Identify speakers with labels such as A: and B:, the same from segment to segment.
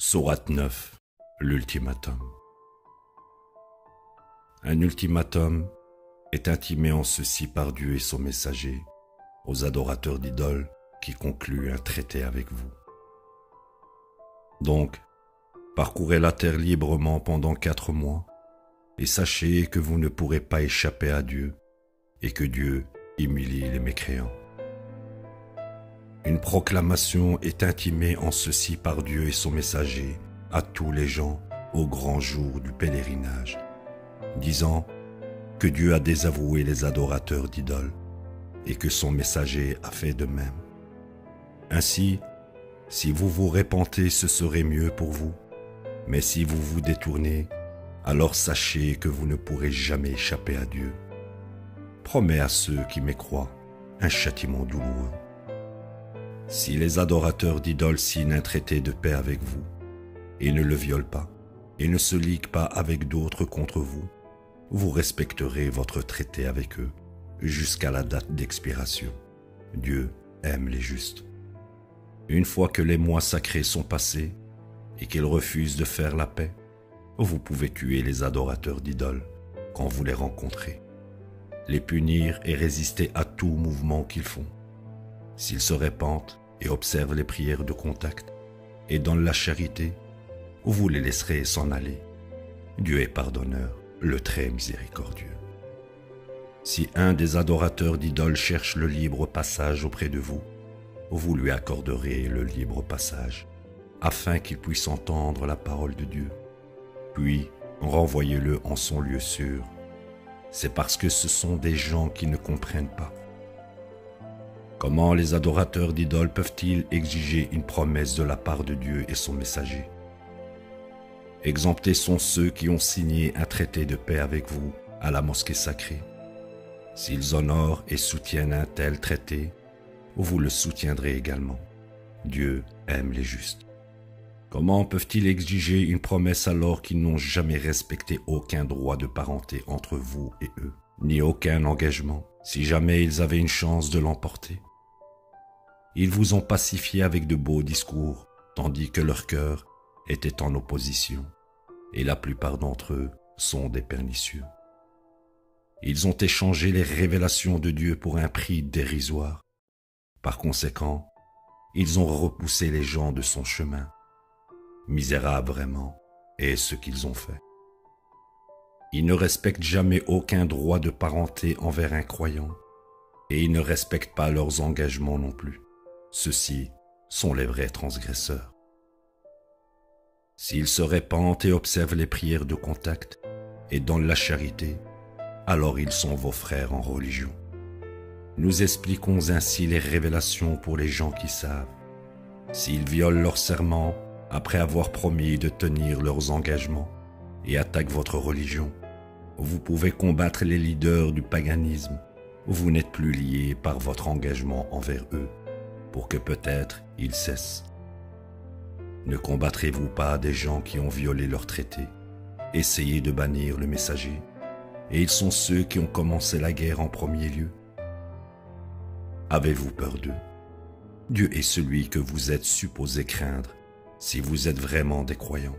A: Sourate 9, l'ultimatum. Un ultimatum est intimé en ceci par Dieu et son messager aux adorateurs d'idoles qui concluent un traité avec vous. Donc, parcourez la terre librement pendant 4 mois et sachez que vous ne pourrez pas échapper à Dieu et que Dieu humilie les mécréants. Une proclamation est intimée en ceci par Dieu et son messager à tous les gens au grand jour du pèlerinage, disant que Dieu a désavoué les adorateurs d'idoles et que son messager a fait de même. Ainsi, si vous vous repentez, ce serait mieux pour vous, mais si vous vous détournez, alors sachez que vous ne pourrez jamais échapper à Dieu. Promet à ceux qui mécroient un châtiment douloureux. Si les adorateurs d'idoles signent un traité de paix avec vous, et ne le violent pas, et ne se liguent pas avec d'autres contre vous, vous respecterez votre traité avec eux jusqu'à la date d'expiration. Dieu aime les justes. Une fois que les mois sacrés sont passés et qu'ils refusent de faire la paix, vous pouvez tuer les adorateurs d'idoles quand vous les rencontrez, les punir et résister à tout mouvement qu'ils font. S'ils se repentent et observent les prières de contact et donnent la charité, vous les laisserez s'en aller. Dieu est pardonneur, le très miséricordieux. Si un des adorateurs d'idoles cherche le libre passage auprès de vous, vous lui accorderez le libre passage, afin qu'il puisse entendre la parole de Dieu. Puis, renvoyez-le en son lieu sûr. C'est parce que ce sont des gens qui ne comprennent pas. Comment les adorateurs d'idoles peuvent-ils exiger une promesse de la part de Dieu et son messager? Exemptés sont ceux qui ont signé un traité de paix avec vous à la mosquée sacrée. S'ils honorent et soutiennent un tel traité, vous le soutiendrez également. Dieu aime les justes. Comment peuvent-ils exiger une promesse alors qu'ils n'ont jamais respecté aucun droit de parenté entre vous et eux, ni aucun engagement, si jamais ils avaient une chance de l'emporter? Ils vous ont pacifié avec de beaux discours, tandis que leur cœur était en opposition, et la plupart d'entre eux sont des pernicieux. Ils ont échangé les révélations de Dieu pour un prix dérisoire. Par conséquent, ils ont repoussé les gens de son chemin. Misérables vraiment est ce qu'ils ont fait. Ils ne respectent jamais aucun droit de parenté envers un croyant, et ils ne respectent pas leurs engagements non plus. Ceux-ci sont les vrais transgresseurs. S'ils se repentent et observent les prières de contact et donnent la charité, alors ils sont vos frères en religion. Nous expliquons ainsi les révélations pour les gens qui savent. S'ils violent leur serment après avoir promis de tenir leurs engagements et attaquent votre religion, vous pouvez combattre les leaders du paganisme. Vous n'êtes plus liés par votre engagement envers eux, pour que peut-être ils cessent. Ne combattrez-vous pas des gens qui ont violé leur traité? Essayez de bannir le messager, et ils sont ceux qui ont commencé la guerre en premier lieu. Avez-vous peur d'eux? Dieu est celui que vous êtes supposé craindre si vous êtes vraiment des croyants.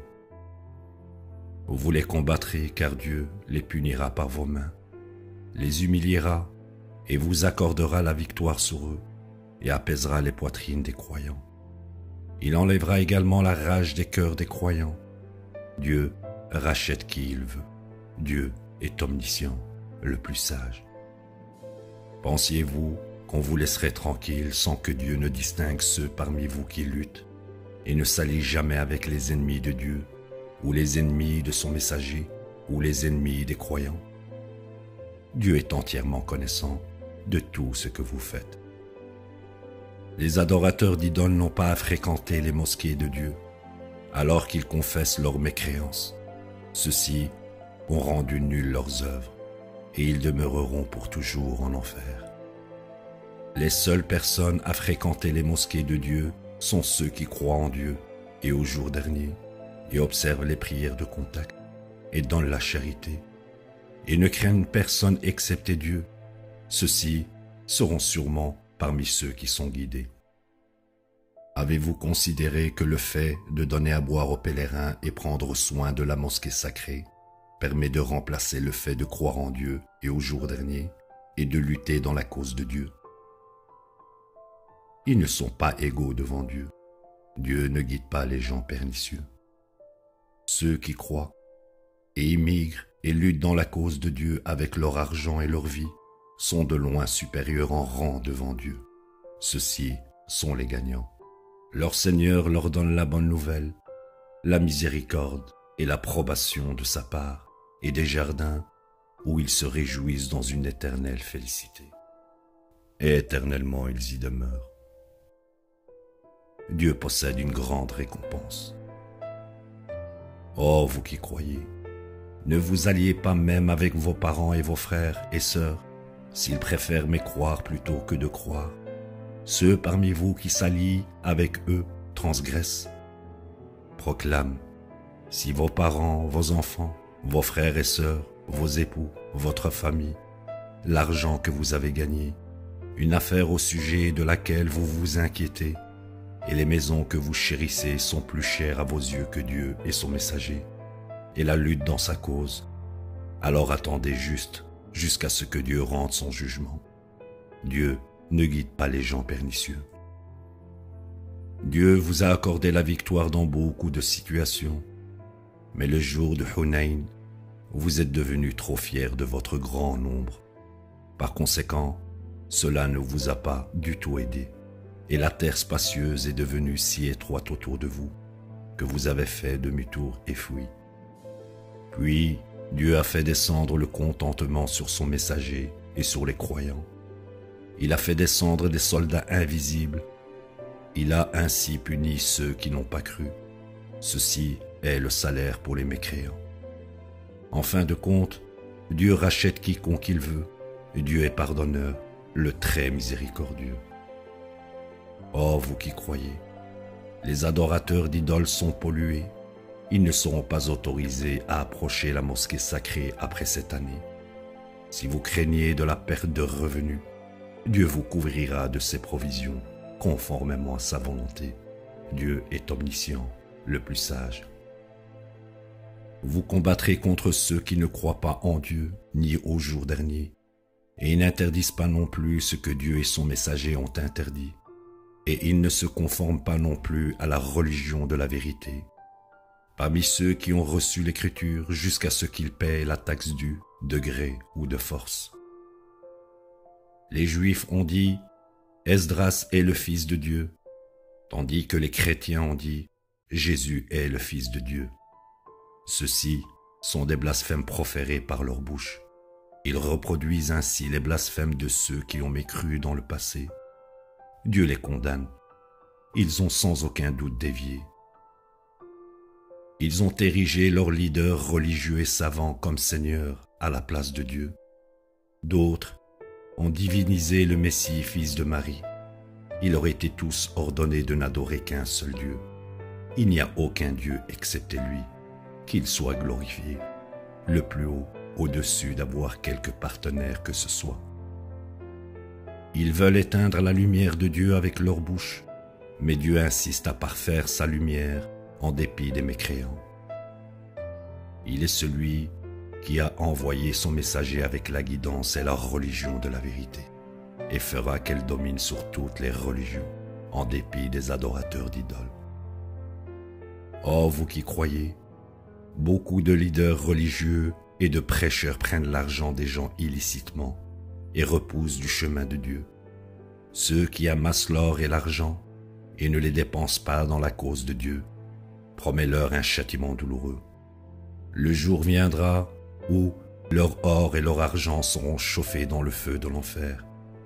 A: Vous les combattrez car Dieu les punira par vos mains, les humiliera et vous accordera la victoire sur eux et apaisera les poitrines des croyants. Il enlèvera également la rage des cœurs des croyants. Dieu rachète qui il veut. Dieu est omniscient, le plus sage. Pensiez-vous qu'on vous laisserait tranquille sans que Dieu ne distingue ceux parmi vous qui luttent et ne s'allient jamais avec les ennemis de Dieu ou les ennemis de son messager ou les ennemis des croyants? Dieu est entièrement connaissant de tout ce que vous faites. Les adorateurs d'idoles n'ont pas à fréquenter les mosquées de Dieu, alors qu'ils confessent leur mécréance. Ceux-ci ont rendu nulles leurs œuvres, et ils demeureront pour toujours en enfer. Les seules personnes à fréquenter les mosquées de Dieu sont ceux qui croient en Dieu et au jour dernier, et observent les prières de contact, et donnent la charité, et ne craignent personne excepté Dieu. Ceux-ci seront sûrement parmi ceux qui sont guidés. Avez-vous considéré que le fait de donner à boire aux pèlerins et prendre soin de la mosquée sacrée permet de remplacer le fait de croire en Dieu et au jour dernier et de lutter dans la cause de Dieu? Ils ne sont pas égaux devant Dieu. Dieu ne guide pas les gens pernicieux. Ceux qui croient et immigrent et luttent dans la cause de Dieu avec leur argent et leur vie sont de loin supérieurs en rang devant Dieu. Ceux-ci sont les gagnants. Leur Seigneur leur donne la bonne nouvelle, la miséricorde et l'approbation de sa part, et des jardins où ils se réjouissent dans une éternelle félicité. Et éternellement ils y demeurent. Dieu possède une grande récompense. Oh, vous qui croyez, ne vous alliez pas même avec vos parents et vos frères et sœurs, s'ils préfèrent mécroire plutôt que de croire. Ceux parmi vous qui s'allient avec eux transgressent. Proclame, si vos parents, vos enfants, vos frères et sœurs, vos époux, votre famille, l'argent que vous avez gagné, une affaire au sujet de laquelle vous vous inquiétez, et les maisons que vous chérissez sont plus chères à vos yeux que Dieu et son messager, et la lutte dans sa cause, alors attendez juste jusqu'à ce que Dieu rende son jugement. Dieu ne guide pas les gens pernicieux. Dieu vous a accordé la victoire dans beaucoup de situations, mais le jour de Hunayn, vous êtes devenus trop fiers de votre grand nombre. Par conséquent, cela ne vous a pas du tout aidé, et la terre spacieuse est devenue si étroite autour de vous que vous avez fait demi-tour et fui. Puis Dieu a fait descendre le contentement sur son messager et sur les croyants. Il a fait descendre des soldats invisibles. Il a ainsi puni ceux qui n'ont pas cru. Ceci est le salaire pour les mécréants. En fin de compte, Dieu rachète quiconque il veut. Dieu est pardonneur, le très miséricordieux. Oh, vous qui croyez, les adorateurs d'idoles sont pollués. Ils ne seront pas autorisés à approcher la mosquée sacrée après cette année. Si vous craignez de la perte de revenus, Dieu vous couvrira de ses provisions, conformément à sa volonté. Dieu est omniscient, le plus sage. Vous combattrez contre ceux qui ne croient pas en Dieu, ni au jour dernier, et ils n'interdisent pas non plus ce que Dieu et son messager ont interdit, et ils ne se conforment pas non plus à la religion de la vérité. Parmi ceux qui ont reçu l'écriture jusqu'à ce qu'ils paient la taxe due, de gré ou de force. Les Juifs ont dit « Esdras est le Fils de Dieu », tandis que les chrétiens ont dit « Jésus est le Fils de Dieu ». Ceux-ci sont des blasphèmes proférés par leur bouche. Ils reproduisent ainsi les blasphèmes de ceux qui ont mécru dans le passé. Dieu les condamne. Ils ont sans aucun doute dévié. Ils ont érigé leurs leaders religieux et savants comme seigneurs à la place de Dieu. D'autres ont divinisé le Messie, fils de Marie. Il leur était tous ordonné de n'adorer qu'un seul Dieu. Il n'y a aucun Dieu excepté lui, qu'il soit glorifié, le plus haut, au-dessus d'avoir quelque partenaire que ce soit. Ils veulent éteindre la lumière de Dieu avec leur bouche, mais Dieu insiste à parfaire sa lumière en dépit des mécréants. Il est celui qui a envoyé son messager avec la guidance et la religion de la vérité, et fera qu'elle domine sur toutes les religions, en dépit des adorateurs d'idoles. Oh, vous qui croyez, beaucoup de leaders religieux et de prêcheurs prennent l'argent des gens illicitement et repoussent du chemin de Dieu. Ceux qui amassent l'or et l'argent et ne les dépensent pas dans la cause de Dieu, promets-leur un châtiment douloureux. Le jour viendra où leur or et leur argent seront chauffés dans le feu de l'enfer,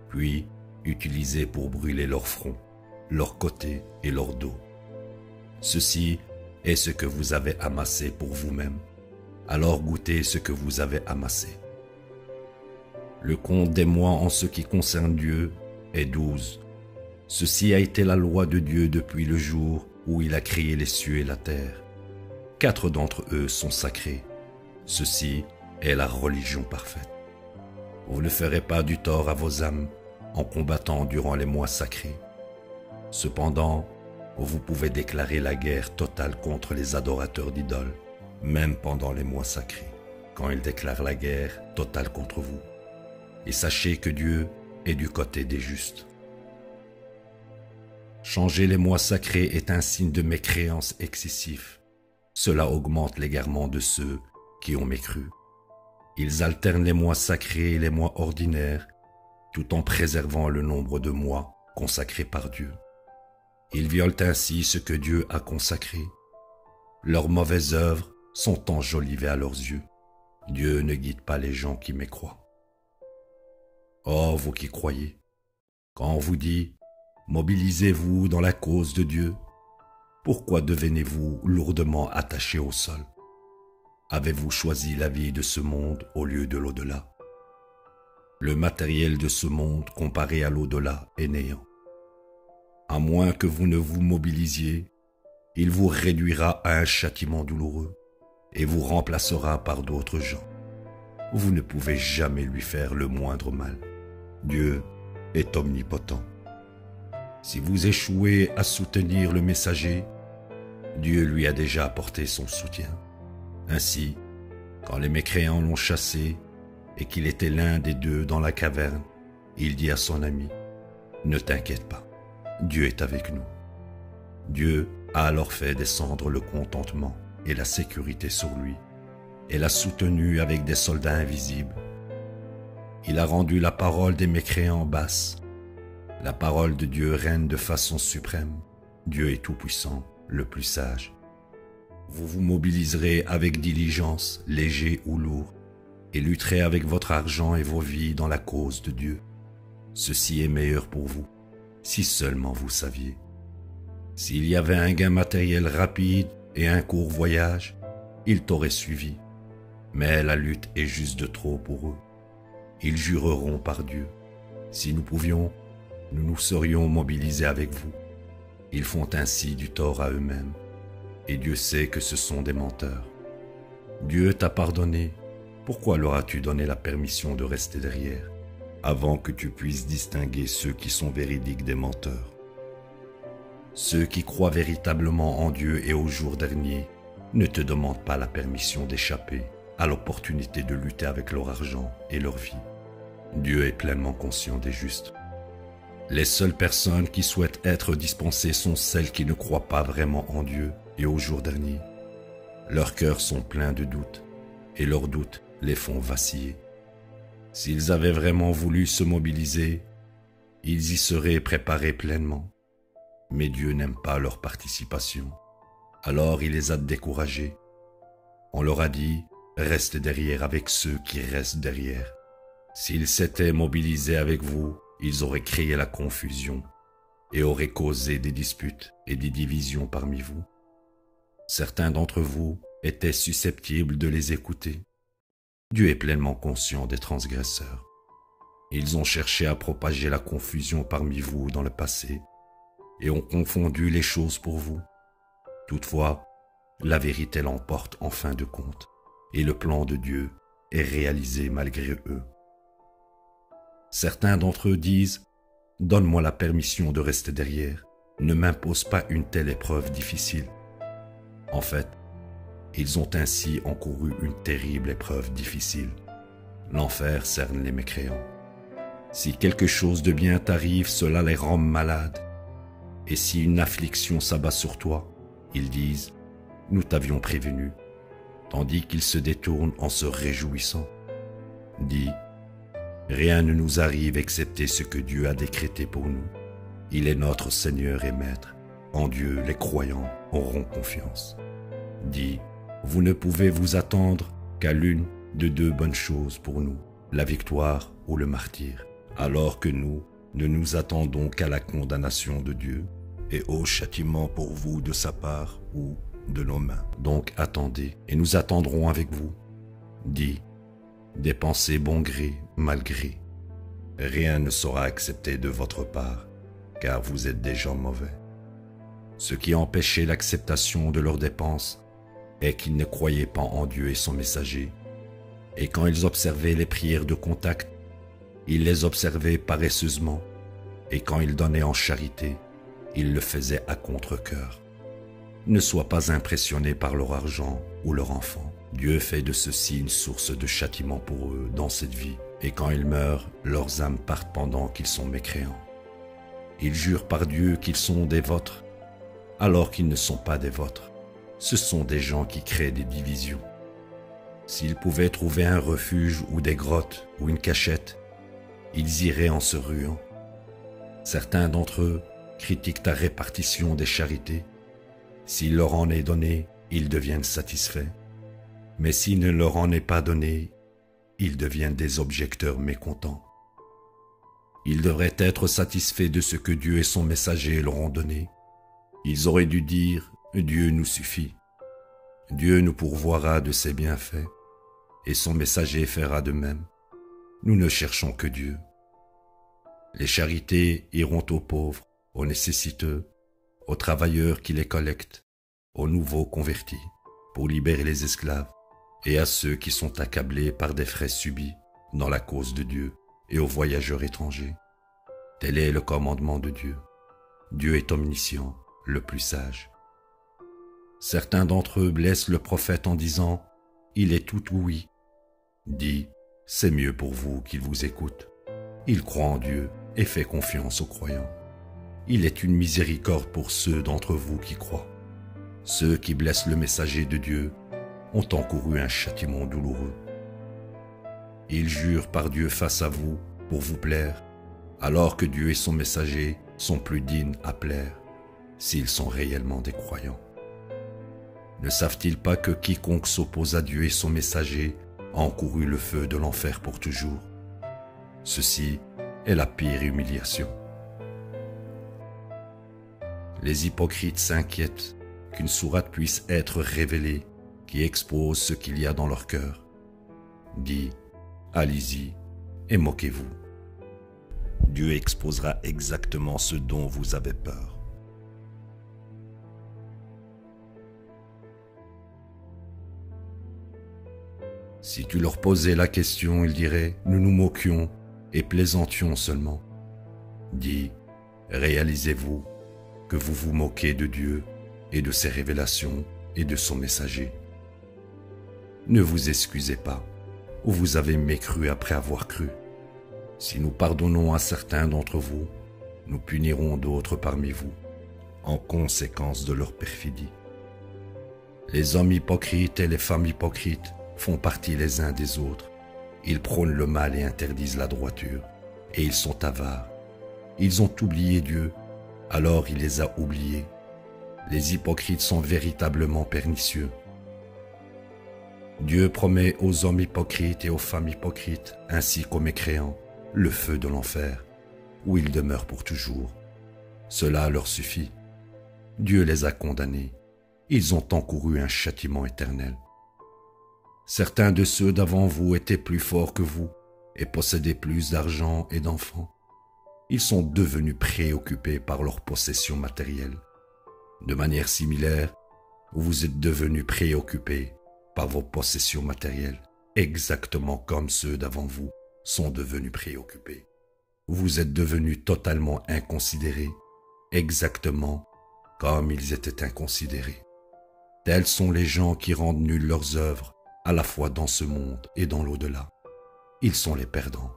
A: puis utilisés pour brûler leur front, leur côté et leur dos. Ceci est ce que vous avez amassé pour vous-même, alors goûtez ce que vous avez amassé. Le compte des mois en ce qui concerne Dieu est 12. Ceci a été la loi de Dieu depuis le jour où il a créé les cieux et la terre. 4 d'entre eux sont sacrés. Ceci est la religion parfaite. Vous ne ferez pas du tort à vos âmes en combattant durant les mois sacrés. Cependant, vous pouvez déclarer la guerre totale contre les adorateurs d'idoles, même pendant les mois sacrés, quand ils déclarent la guerre totale contre vous. Et sachez que Dieu est du côté des justes. Changer les mois sacrés est un signe de mécréance excessif. Cela augmente l'égarement de ceux qui ont mécru. Ils alternent les mois sacrés et les mois ordinaires, tout en préservant le nombre de mois consacrés par Dieu. Ils violent ainsi ce que Dieu a consacré. Leurs mauvaises œuvres sont enjolivées à leurs yeux. Dieu ne guide pas les gens qui mécroient. Oh, vous qui croyez, quand on vous dit « Mobilisez-vous dans la cause de Dieu », pourquoi devenez-vous lourdement attaché au sol? Avez-vous choisi la vie de ce monde au lieu de l'au-delà? Le matériel de ce monde comparé à l'au-delà est néant. À moins que vous ne vous mobilisiez, il vous réduira à un châtiment douloureux et vous remplacera par d'autres gens. Vous ne pouvez jamais lui faire le moindre mal. Dieu est omnipotent. Si vous échouez à soutenir le messager, Dieu lui a déjà apporté son soutien. Ainsi, quand les mécréants l'ont chassé et qu'il était l'un des deux dans la caverne, il dit à son ami, « Ne t'inquiète pas, Dieu est avec nous. » Dieu a alors fait descendre le contentement et la sécurité sur lui et l'a soutenu avec des soldats invisibles. Il a rendu la parole des mécréants basse. La parole de Dieu règne de façon suprême. Dieu est tout-puissant, le plus sage. Vous vous mobiliserez avec diligence, léger ou lourd, et lutterez avec votre argent et vos vies dans la cause de Dieu. Ceci est meilleur pour vous, si seulement vous saviez. S'il y avait un gain matériel rapide et un court voyage, ils t'auraient suivi. Mais la lutte est juste de trop pour eux. Ils jureront par Dieu. Si nous pouvions, nous nous serions mobilisés avec vous. Ils font ainsi du tort à eux-mêmes. Et Dieu sait que ce sont des menteurs. Dieu t'a pardonné. Pourquoi leur as-tu donné la permission de rester derrière, avant que tu puisses distinguer ceux qui sont véridiques des menteurs? Ceux qui croient véritablement en Dieu et au jour dernier ne te demandent pas la permission d'échapper à l'opportunité de lutter avec leur argent et leur vie. Dieu est pleinement conscient des justes. Les seules personnes qui souhaitent être dispensées sont celles qui ne croient pas vraiment en Dieu et au jour dernier. Leurs cœurs sont pleins de doutes et leurs doutes les font vaciller. S'ils avaient vraiment voulu se mobiliser, ils y seraient préparés pleinement. Mais Dieu n'aime pas leur participation. Alors il les a découragés. On leur a dit, restez derrière avec ceux qui restent derrière. S'ils s'étaient mobilisés avec vous, ils auraient créé la confusion et auraient causé des disputes et des divisions parmi vous. Certains d'entre vous étaient susceptibles de les écouter. Dieu est pleinement conscient des transgresseurs. Ils ont cherché à propager la confusion parmi vous dans le passé et ont confondu les choses pour vous. Toutefois, la vérité l'emporte en fin de compte et le plan de Dieu est réalisé malgré eux. Certains d'entre eux disent « Donne-moi la permission de rester derrière, ne m'impose pas une telle épreuve difficile. » En fait, ils ont ainsi encouru une terrible épreuve difficile. L'enfer cerne les mécréants. Si quelque chose de bien t'arrive, cela les rend malades. Et si une affliction s'abat sur toi, ils disent « Nous t'avions prévenu », tandis qu'ils se détournent en se réjouissant. Dis « Rien ne nous arrive excepté ce que Dieu a décrété pour nous. Il est notre Seigneur et Maître. En Dieu, les croyants auront confiance. » Dis « Vous ne pouvez vous attendre qu'à l'une de deux bonnes choses pour nous, la victoire ou le martyre, alors que nous ne nous attendons qu'à la condamnation de Dieu et au châtiment pour vous de sa part ou de nos mains. Donc attendez, et nous attendrons avec vous. Dis « Dépensez bon gré, mal gré. Rien ne sera accepté de votre part, car vous êtes des gens mauvais. » Ce qui empêchait l'acceptation de leurs dépenses est qu'ils ne croyaient pas en Dieu et son messager, et quand ils observaient les prières de contact, ils les observaient paresseusement, et quand ils donnaient en charité, ils le faisaient à contre-cœur. Ne sois pas impressionné par leur argent ou leur enfant. Dieu fait de ceux-ci une source de châtiment pour eux dans cette vie, et quand ils meurent, leurs âmes partent pendant qu'ils sont mécréants. Ils jurent par Dieu qu'ils sont des vôtres, alors qu'ils ne sont pas des vôtres. Ce sont des gens qui créent des divisions. S'ils pouvaient trouver un refuge ou des grottes ou une cachette, ils iraient en se ruant. Certains d'entre eux critiquent ta répartition des charités. S'il leur en est donné, ils deviennent satisfaits. Mais s'il ne leur en est pas donné, ils deviennent des objecteurs mécontents. Ils devraient être satisfaits de ce que Dieu et son messager leur ont donné. Ils auraient dû dire « Dieu nous suffit ». Dieu nous pourvoira de ses bienfaits, et son messager fera de même. Nous ne cherchons que Dieu. Les charités iront aux pauvres, aux nécessiteux, aux travailleurs qui les collectent, aux nouveaux convertis, pour libérer les esclaves, et à ceux qui sont accablés par des frais subis dans la cause de Dieu, et aux voyageurs étrangers. Tel est le commandement de Dieu. Dieu est omniscient, le plus sage. Certains d'entre eux blessent le prophète en disant « Il est tout ouïe ». Dis « C'est mieux pour vous qu'il vous écoute ». Il croit en Dieu et fait confiance aux croyants. Il est une miséricorde pour ceux d'entre vous qui croient. Ceux qui blessent le messager de Dieu ont encouru un châtiment douloureux. Ils jurent par Dieu face à vous pour vous plaire, alors que Dieu et son messager sont plus dignes à plaire, s'ils sont réellement des croyants. Ne savent-ils pas que quiconque s'oppose à Dieu et son messager a encouru le feu de l'enfer pour toujours? Ceci est la pire humiliation. Les hypocrites s'inquiètent qu'une sourate puisse être révélée qui expose ce qu'il y a dans leur cœur. Dis, allez-y et moquez-vous. Dieu exposera exactement ce dont vous avez peur. Si tu leur posais la question, ils diraient « Nous nous moquions et plaisantions seulement ». Dis, réalisez-vous que vous vous moquez de Dieu et de ses révélations et de son messager. Ne vous excusez pas, ou vous avez mécru après avoir cru. Si nous pardonnons à certains d'entre vous, nous punirons d'autres parmi vous, en conséquence de leur perfidie. Les hommes hypocrites et les femmes hypocrites font partie les uns des autres. Ils prônent le mal et interdisent la droiture, et ils sont avares. Ils ont oublié Dieu, alors il les a oubliés. Les hypocrites sont véritablement pernicieux. Dieu promet aux hommes hypocrites et aux femmes hypocrites, ainsi qu'aux mécréants, le feu de l'enfer, où ils demeurent pour toujours. Cela leur suffit. Dieu les a condamnés. Ils ont encouru un châtiment éternel. Certains de ceux d'avant vous étaient plus forts que vous et possédaient plus d'argent et d'enfants. Ils sont devenus préoccupés par leurs possessions matérielles. De manière similaire, vous êtes devenus préoccupés par vos possessions matérielles, exactement comme ceux d'avant vous sont devenus préoccupés. Vous êtes devenus totalement inconsidérés, exactement comme ils étaient inconsidérés. Tels sont les gens qui rendent nulles leurs œuvres, à la fois dans ce monde et dans l'au-delà. Ils sont les perdants.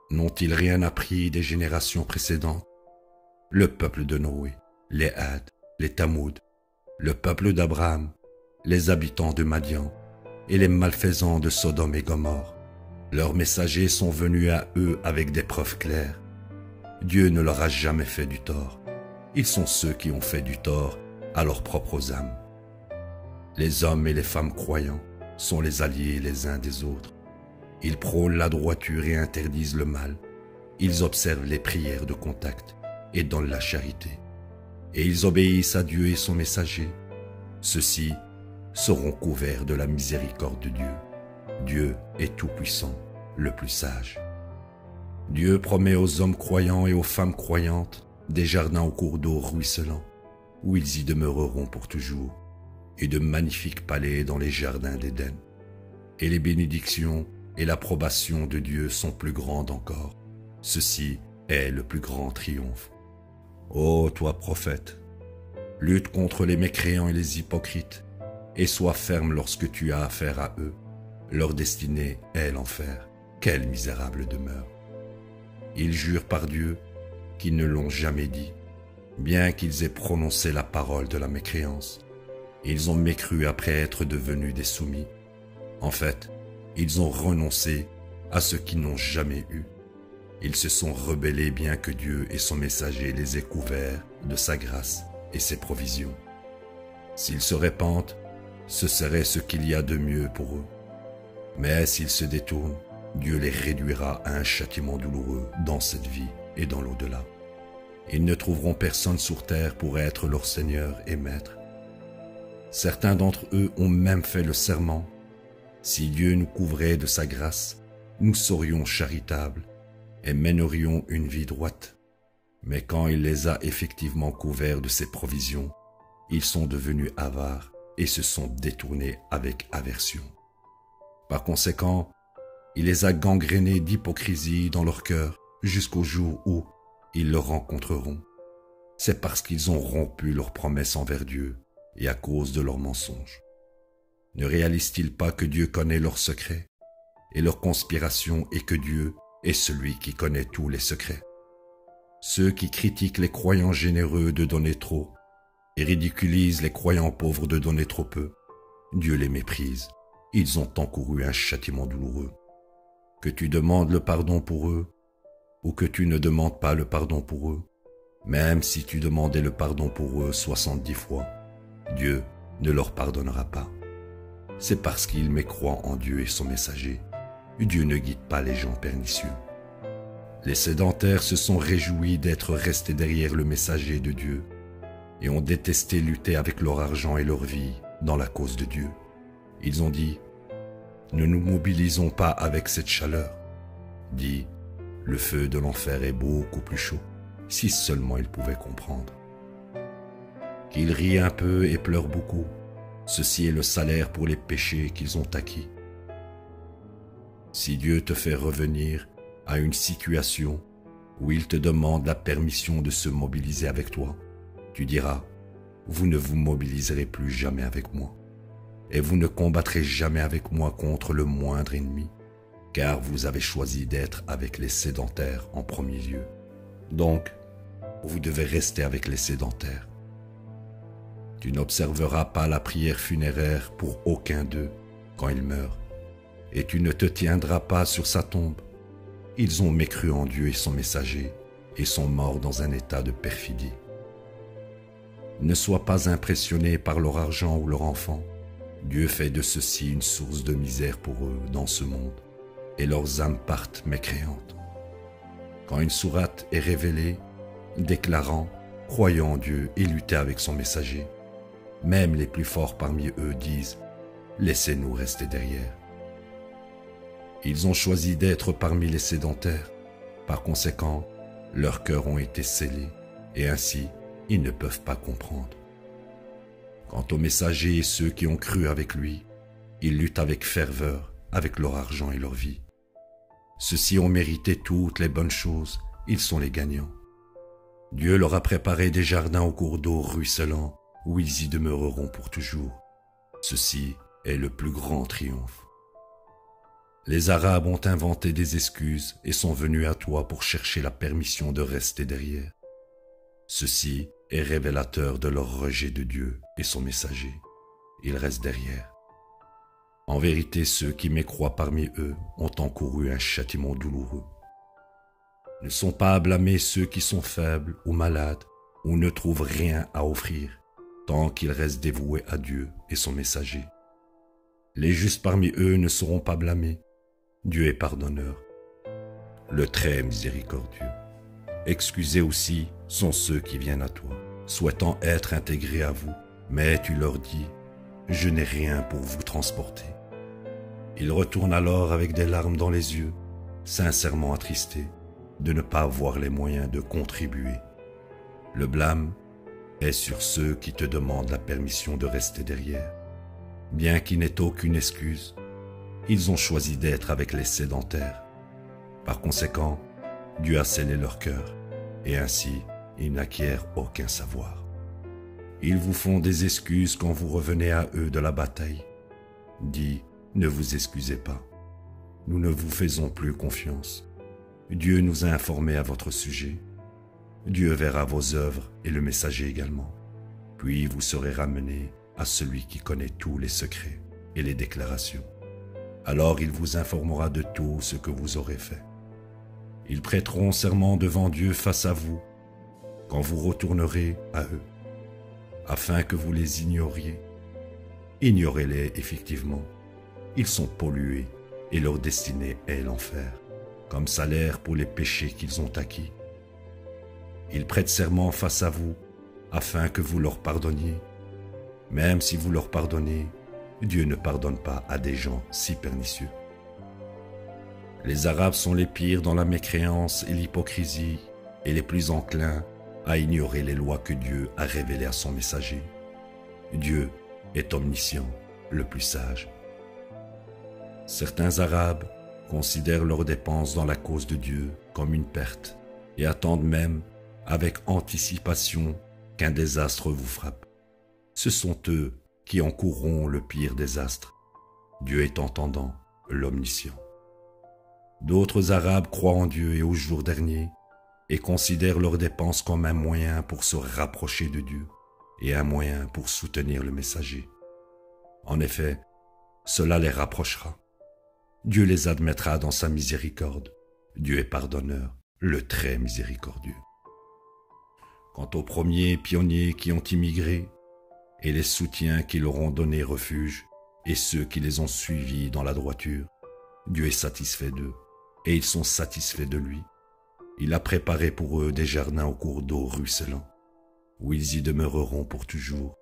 A: N'ont-ils rien appris des générations précédentes? Le peuple de Noé, les Hades, les Tamoud, le peuple d'Abraham, les habitants de Madian et les malfaisants de Sodome et Gomorrhe. Leurs messagers sont venus à eux avec des preuves claires. Dieu ne leur a jamais fait du tort. Ils sont ceux qui ont fait du tort à leurs propres âmes. Les hommes et les femmes croyants sont les alliés les uns des autres. Ils prônent la droiture et interdisent le mal. Ils observent les prières de contact et donnent la charité. Et ils obéissent à Dieu et son messager. Ceux-ci seront couverts de la miséricorde de Dieu. Dieu est tout-puissant, le plus sage. Dieu promet aux hommes croyants et aux femmes croyantes des jardins aux cours d'eau ruisselants, où ils y demeureront pour toujours, et de magnifiques palais dans les jardins d'Éden. Et les bénédictions et l'approbation de Dieu sont plus grandes encore. Ceci est le plus grand triomphe. Ô toi prophète, lutte contre les mécréants et les hypocrites, et sois ferme lorsque tu as affaire à eux. Leur destinée est l'enfer. Quelle misérable demeure. Ils jurent par Dieu qu'ils ne l'ont jamais dit, bien qu'ils aient prononcé la parole de la mécréance. Ils ont mécru après être devenus des soumis. En fait, ils ont renoncé à ce qu'ils n'ont jamais eu. Ils se sont rebellés bien que Dieu et son messager les aient couverts de sa grâce et ses provisions. S'ils se repentent, ce serait ce qu'il y a de mieux pour eux. Mais s'ils se détournent, Dieu les réduira à un châtiment douloureux dans cette vie et dans l'au-delà. Ils ne trouveront personne sur terre pour être leur Seigneur et Maître. Certains d'entre eux ont même fait le serment. Si Dieu nous couvrait de sa grâce, nous serions charitables et mènerions une vie droite. Mais quand il les a effectivement couverts de ses provisions, ils sont devenus avares et se sont détournés avec aversion. Par conséquent, il les a gangrénés d'hypocrisie dans leur cœur jusqu'au jour où ils le rencontreront. C'est parce qu'ils ont rompu leurs promesses envers Dieu et à cause de leurs mensonges. Ne réalisent-ils pas que Dieu connaît leurs secrets et leurs conspirations et que Dieu est celui qui connaît tous les secrets? Ceux qui critiquent les croyants généreux de donner trop et ridiculisent les croyants pauvres de donner trop peu, Dieu les méprise. Ils ont encouru un châtiment douloureux. Que tu demandes le pardon pour eux ou que tu ne demandes pas le pardon pour eux, même si tu demandais le pardon pour eux 70 fois, Dieu ne leur pardonnera pas. C'est parce qu'ils mécroient en Dieu et son messager. Dieu ne guide pas les gens pernicieux. Les sédentaires se sont réjouis d'être restés derrière le messager de Dieu et ont détesté lutter avec leur argent et leur vie dans la cause de Dieu. Ils ont dit, ne nous mobilisons pas avec cette chaleur. Dit, le feu de l'enfer est beaucoup plus chaud, si seulement ils pouvaient comprendre. Qu'ils rient un peu et pleurent beaucoup, ceci est le salaire pour les péchés qu'ils ont acquis. Si Dieu te fait revenir à une situation où il te demande la permission de se mobiliser avec toi, tu diras, vous ne vous mobiliserez plus jamais avec moi. Et vous ne combattrez jamais avec moi contre le moindre ennemi, car vous avez choisi d'être avec les sédentaires en premier lieu. Donc, vous devez rester avec les sédentaires. Tu n'observeras pas la prière funéraire pour aucun d'eux quand ils meurent, et tu ne te tiendras pas sur sa tombe. Ils ont mécru en Dieu et son messager, et sont morts dans un état de perfidie. Ne sois pas impressionné par leur argent ou leur enfant. Dieu fait de ceux-ci une source de misère pour eux dans ce monde, et leurs âmes partent mécréantes. Quand une sourate est révélée, déclarant « Croyons en Dieu et luttez avec son messager », même les plus forts parmi eux disent « Laissez-nous rester derrière ». Ils ont choisi d'être parmi les sédentaires, par conséquent, leurs cœurs ont été scellés, et ainsi, ils ne peuvent pas comprendre. Quant aux messagers et ceux qui ont cru avec lui, ils luttent avec ferveur, avec leur argent et leur vie. Ceux-ci ont mérité toutes les bonnes choses, ils sont les gagnants. Dieu leur a préparé des jardins au cours d'eau ruisselants, où ils y demeureront pour toujours. Ceci est le plus grand triomphe. Les Arabes ont inventé des excuses et sont venus à toi pour chercher la permission de rester derrière. Ceci est révélateur de leur rejet de Dieu et son messager. Ils restent derrière. En vérité, ceux qui mécroient parmi eux ont encouru un châtiment douloureux. Ne sont pas à blâmer ceux qui sont faibles ou malades ou ne trouvent rien à offrir, tant qu'ils restent dévoués à Dieu et son messager. Les justes parmi eux ne seront pas blâmés. Dieu est pardonneur, le très miséricordieux. Excusez aussi sont ceux qui viennent à toi, souhaitant être intégrés à vous, mais tu leur dis, je n'ai rien pour vous transporter. Ils retournent alors avec des larmes dans les yeux, sincèrement attristés de ne pas avoir les moyens de contribuer. Le blâme est sur ceux qui te demandent la permission de rester derrière. Bien qu'ils n'aient aucune excuse, ils ont choisi d'être avec les sédentaires. Par conséquent, Dieu a scellé leur cœur, et ainsi, ils n'acquièrent aucun savoir. Ils vous font des excuses quand vous revenez à eux de la bataille. Dis, ne vous excusez pas. Nous ne vous faisons plus confiance. Dieu nous a informés à votre sujet. Dieu verra vos œuvres et le messager également. Puis vous serez ramenés à celui qui connaît tous les secrets et les déclarations. Alors il vous informera de tout ce que vous aurez fait. Ils prêteront serment devant Dieu face à vous quand vous retournerez à eux, afin que vous les ignoriez. Ignorez-les effectivement. Ils sont pollués et leur destinée est l'enfer, comme salaire pour les péchés qu'ils ont acquis. Ils prêtent serment face à vous afin que vous leur pardonniez. Même si vous leur pardonnez, Dieu ne pardonne pas à des gens si pernicieux. Les Arabes sont les pires dans la mécréance et l'hypocrisie et les plus enclins à ignorer les lois que Dieu a révélées à son messager. Dieu est omniscient, le plus sage. Certains Arabes considèrent leurs dépenses dans la cause de Dieu comme une perte et attendent même avec anticipation qu'un désastre vous frappe. Ce sont eux qui encourront le pire désastre, Dieu est entendant, l'omniscient. D'autres Arabes croient en Dieu et au jour dernier et considèrent leurs dépenses comme un moyen pour se rapprocher de Dieu et un moyen pour soutenir le messager. En effet, cela les rapprochera. Dieu les admettra dans sa miséricorde. Dieu est pardonneur, le très miséricordieux. Quant aux premiers pionniers qui ont immigré et les soutiens qui leur ont donné refuge et ceux qui les ont suivis dans la droiture, Dieu est satisfait d'eux et ils sont satisfaits de lui. Il a préparé pour eux des jardins au cours d'eau ruisselants, où ils y demeureront pour toujours.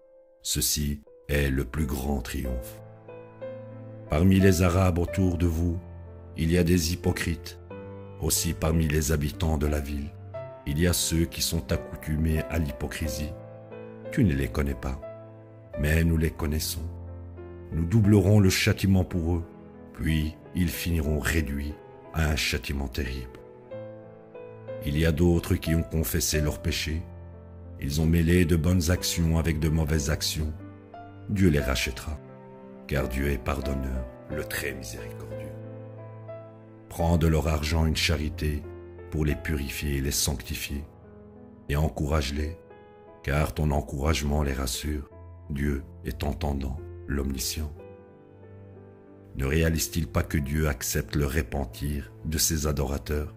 A: Ceci est le plus grand triomphe. Parmi les Arabes autour de vous, il y a des hypocrites. Aussi parmi les habitants de la ville, il y a ceux qui sont accoutumés à l'hypocrisie. Tu ne les connais pas, mais nous les connaissons. Nous doublerons le châtiment pour eux, puis ils finiront réduits à un châtiment terrible. Il y a d'autres qui ont confessé leurs péchés. Ils ont mêlé de bonnes actions avec de mauvaises actions. Dieu les rachètera, car Dieu est pardonneur, le très miséricordieux. Prends de leur argent une charité pour les purifier et les sanctifier, et encourage-les, car ton encouragement les rassure. Dieu est entendant, l'omniscient. Ne réalise-t-il pas que Dieu accepte le repentir de ses adorateurs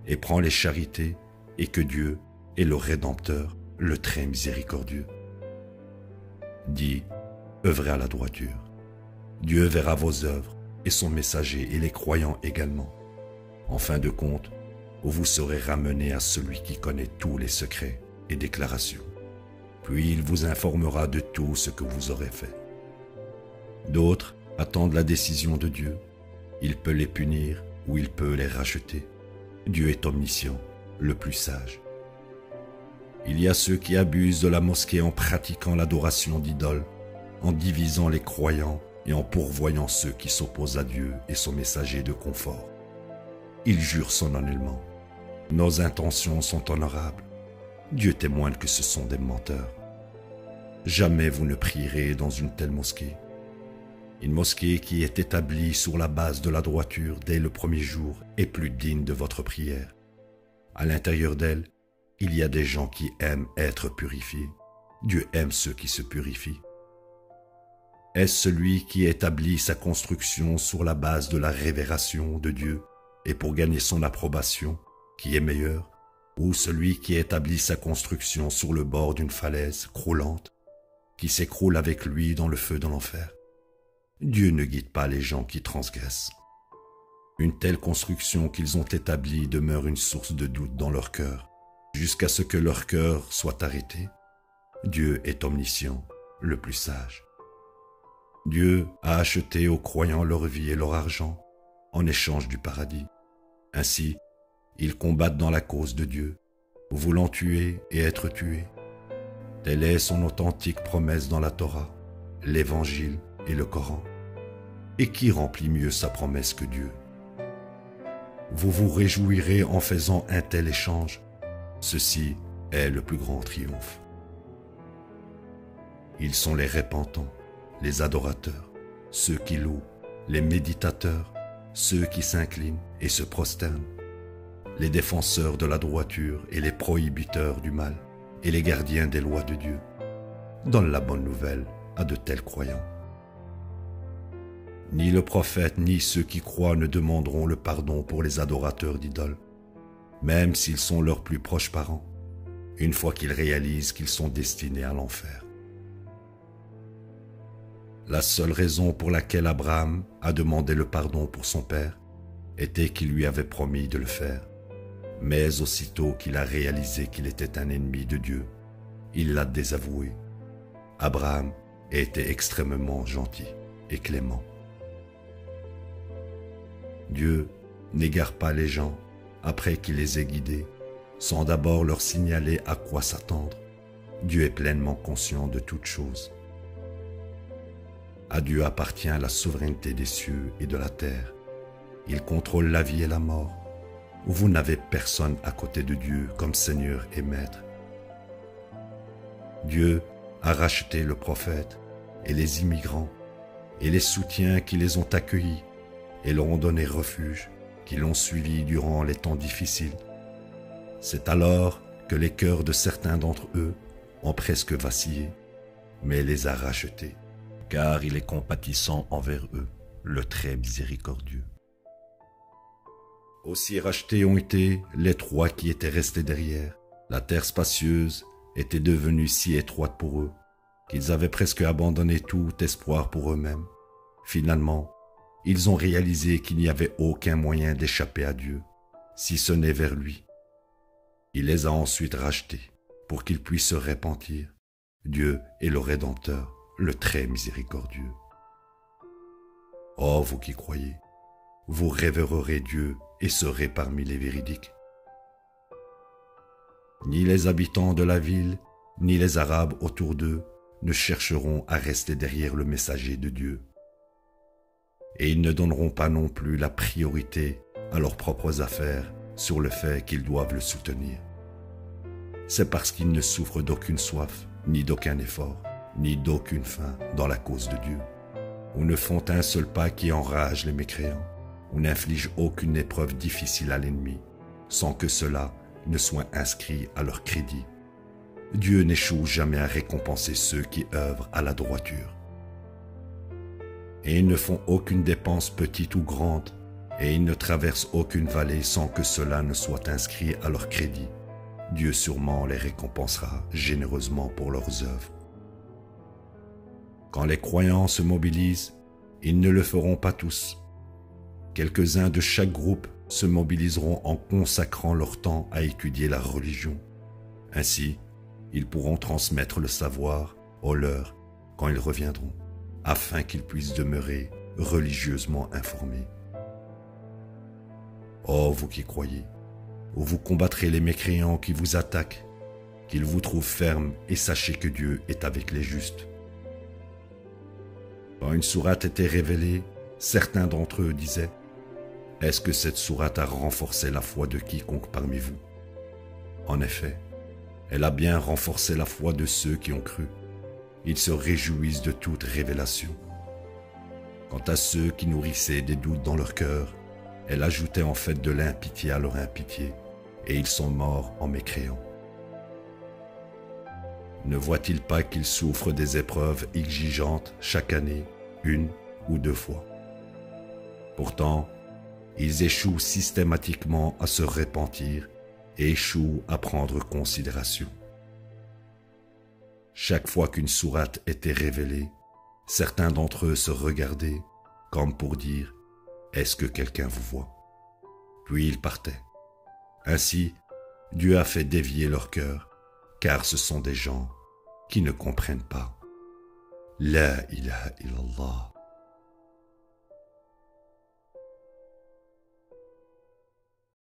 A: et prend les charités, et que Dieu est le Rédempteur, le très miséricordieux? Dis, œuvrez à la droiture. Dieu verra vos œuvres et son messager et les croyants également. En fin de compte, vous serez ramenés à celui qui connaît tous les secrets et déclarations. Puis il vous informera de tout ce que vous aurez fait. D'autres attendent la décision de Dieu. Il peut les punir ou il peut les racheter. Dieu est omniscient, le plus sage. Il y a ceux qui abusent de la mosquée en pratiquant l'adoration d'idoles, en divisant les croyants et en pourvoyant ceux qui s'opposent à Dieu et son messager de confort. Ils jurent solennellement. Nos intentions sont honorables. Dieu témoigne que ce sont des menteurs. Jamais vous ne prierez dans une telle mosquée. Une mosquée qui est établie sur la base de la droiture dès le premier jour est plus digne de votre prière. À l'intérieur d'elle, il y a des gens qui aiment être purifiés. Dieu aime ceux qui se purifient. Est-ce celui qui établit sa construction sur la base de la révération de Dieu et pour gagner son approbation qui est meilleur, ou celui qui établit sa construction sur le bord d'une falaise croulante qui s'écroule avec lui dans le feu de l'enfer? Dieu ne guide pas les gens qui transgressent. Une telle construction qu'ils ont établie demeure une source de doute dans leur cœur, jusqu'à ce que leur cœur soit arrêté. Dieu est omniscient, le plus sage. Dieu a acheté aux croyants leur vie et leur argent en échange du paradis. Ainsi, ils combattent dans la cause de Dieu, voulant tuer et être tués. Telle est son authentique promesse dans la Torah, l'Évangile et le Coran. Et qui remplit mieux sa promesse que Dieu? Vous vous réjouirez en faisant un tel échange. Ceci est le plus grand triomphe. Ils sont les repentants, les adorateurs, ceux qui louent, les méditateurs, ceux qui s'inclinent et se prosternent, les défenseurs de la droiture et les prohibiteurs du mal, et les gardiens des lois de Dieu. Donne la bonne nouvelle à de tels croyants. Ni le prophète ni ceux qui croient ne demanderont le pardon pour les adorateurs d'idoles, même s'ils sont leurs plus proches parents, une fois qu'ils réalisent qu'ils sont destinés à l'enfer. La seule raison pour laquelle Abraham a demandé le pardon pour son père était qu'il lui avait promis de le faire. Mais aussitôt qu'il a réalisé qu'il était un ennemi de Dieu, il l'a désavoué. Abraham était extrêmement gentil et clément. Dieu n'égare pas les gens après qu'il les ait guidés, sans d'abord leur signaler à quoi s'attendre. Dieu est pleinement conscient de toutes choses. À Dieu appartient la souveraineté des cieux et de la terre. Il contrôle la vie et la mort. Vous n'avez personne à côté de Dieu comme Seigneur et Maître. Dieu a racheté le prophète et les immigrants et les soutiens qui les ont accueillis et leur ont donné refuge, qui l'ont suivi durant les temps difficiles. C'est alors que les cœurs de certains d'entre eux ont presque vacillé, mais il les a rachetés, car il est compatissant envers eux, le très miséricordieux. Aussi rachetés ont été les trois qui étaient restés derrière. La terre spacieuse était devenue si étroite pour eux qu'ils avaient presque abandonné tout espoir pour eux-mêmes. Finalement, ils ont réalisé qu'il n'y avait aucun moyen d'échapper à Dieu, si ce n'est vers lui. Il les a ensuite rachetés pour qu'ils puissent se repentir. Dieu est le Rédempteur, le très miséricordieux. Oh, vous qui croyez, vous révérerez Dieu et serez parmi les véridiques. Ni les habitants de la ville, ni les Arabes autour d'eux ne chercheront à rester derrière le messager de Dieu. Et ils ne donneront pas non plus la priorité à leurs propres affaires sur le fait qu'ils doivent le soutenir. C'est parce qu'ils ne souffrent d'aucune soif, ni d'aucun effort, ni d'aucune faim dans la cause de Dieu, ou ne font un seul pas qui enrage les mécréants, ou n'infligent aucune épreuve difficile à l'ennemi, sans que cela ne soit inscrit à leur crédit. Dieu n'échoue jamais à récompenser ceux qui œuvrent à la droiture. Et ils ne font aucune dépense petite ou grande, et ils ne traversent aucune vallée sans que cela ne soit inscrit à leur crédit. Dieu sûrement les récompensera généreusement pour leurs œuvres. Quand les croyants se mobilisent, ils ne le feront pas tous. Quelques-uns de chaque groupe se mobiliseront en consacrant leur temps à étudier la religion. Ainsi, ils pourront transmettre le savoir aux leurs quand ils reviendront, afin qu'ils puissent demeurer religieusement informés. Oh, vous qui croyez, vous combattrez les mécréants qui vous attaquent, qu'ils vous trouvent fermes et sachez que Dieu est avec les justes. Quand une sourate était révélée, certains d'entre eux disaient « Est-ce que cette sourate a renforcé la foi de quiconque parmi vous ?» En effet, elle a bien renforcé la foi de ceux qui ont cru. Ils se réjouissent de toute révélation. Quant à ceux qui nourrissaient des doutes dans leur cœur, elle ajoutait en fait de l'impitié à leur impitié, et ils sont morts en mécréants. Ne voient-ils pas qu'ils souffrent des épreuves exigeantes chaque année, une ou deux fois? Pourtant, ils échouent systématiquement à se repentir et échouent à prendre considération. Chaque fois qu'une sourate était révélée, certains d'entre eux se regardaient comme pour dire « Est-ce que quelqu'un vous voit ?» Puis ils partaient. Ainsi, Dieu a fait dévier leur cœur, car ce sont des gens qui ne comprennent pas. La ilaha illallah.